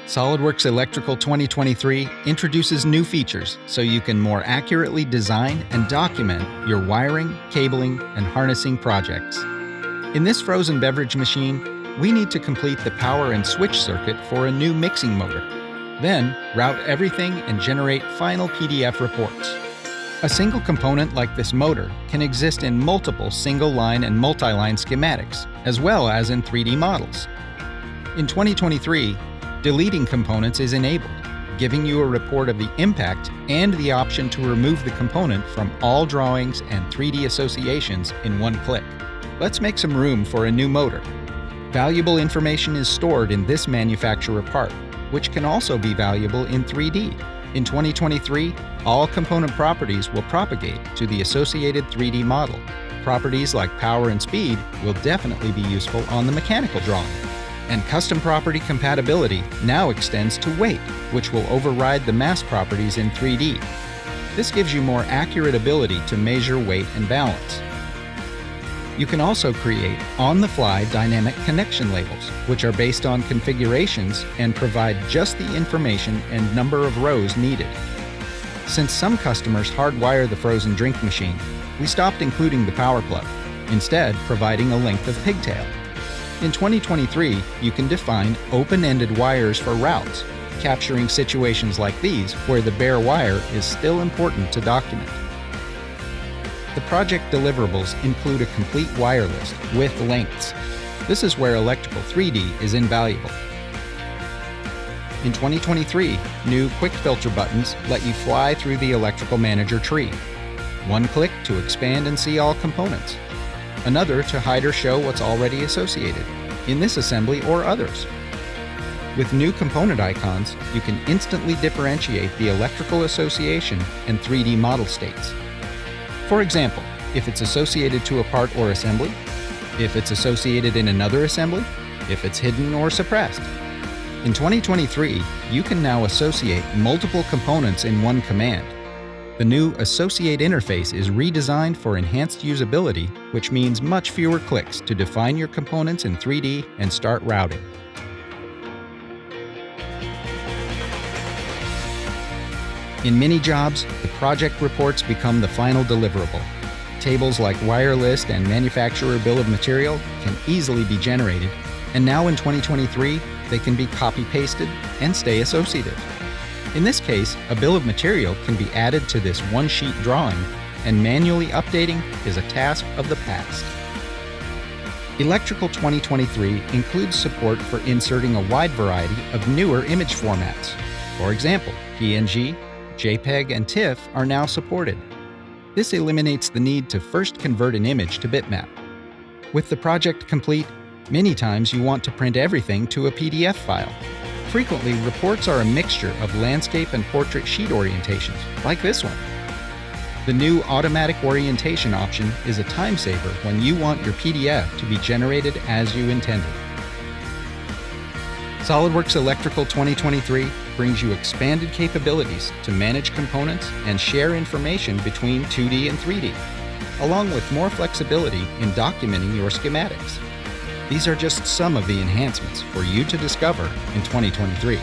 SOLIDWORKS Electrical 2023 introduces new features so you can more accurately design and document your wiring, cabling, and harnessing projects. In this frozen beverage machine, we need to complete the power and switch circuit for a new mixing motor. Then, route everything and generate final PDF reports. A single component like this motor can exist in multiple single-line and multi-line schematics, as well as in 3D models. In 2023, deleting components is enabled, giving you a report of the impact and the option to remove the component from all drawings and 3D associations in one click. Let's make some room for a new motor. Valuable information is stored in this manufacturer part, which can also be valuable in 3D. In 2023, all component properties will propagate to the associated 3D model. Properties like power and speed will definitely be useful on the mechanical drawing. And custom property compatibility now extends to weight, which will override the mass properties in 3D. This gives you more accurate ability to measure weight and balance. You can also create on-the-fly dynamic connection labels, which are based on configurations and provide just the information and number of rows needed. Since some customers hardwire the frozen drink machine, we stopped including the power plug, instead providing a length of pigtail. In 2023, you can define open-ended wires for routes, capturing situations like these where the bare wire is still important to document. The project deliverables include a complete wire list with lengths. This is where Electrical 3D is invaluable. In 2023, new Quick Filter buttons let you fly through the Electrical Manager tree. One click to expand and see all components. Another to hide or show what's already associated, in this assembly or others. With new component icons, you can instantly differentiate the electrical association and 3D model states. For example, if it's associated to a part or assembly, if it's associated in another assembly, if it's hidden or suppressed. In 2023, you can now associate multiple components in one command. The new Associate interface is redesigned for enhanced usability, which means much fewer clicks to define your components in 3D and start routing. In many jobs, the project reports become the final deliverable. Tables like wire list and manufacturer bill of material can easily be generated, and now in 2023, they can be copy-pasted and stay associative. In this case, a bill of material can be added to this one-sheet drawing, and manually updating is a task of the past. Electrical 2023 includes support for inserting a wide variety of newer image formats. For example, PNG, JPEG, and TIFF are now supported. This eliminates the need to first convert an image to bitmap. With the project complete, many times you want to print everything to a PDF file. Frequently, reports are a mixture of landscape and portrait sheet orientations, like this one. The new automatic orientation option is a time saver when you want your PDF to be generated as you intended. SOLIDWORKS Electrical 2023 brings you expanded capabilities to manage components and share information between 2D and 3D, along with more flexibility in documenting your schematics. These are just some of the enhancements for you to discover in 2023.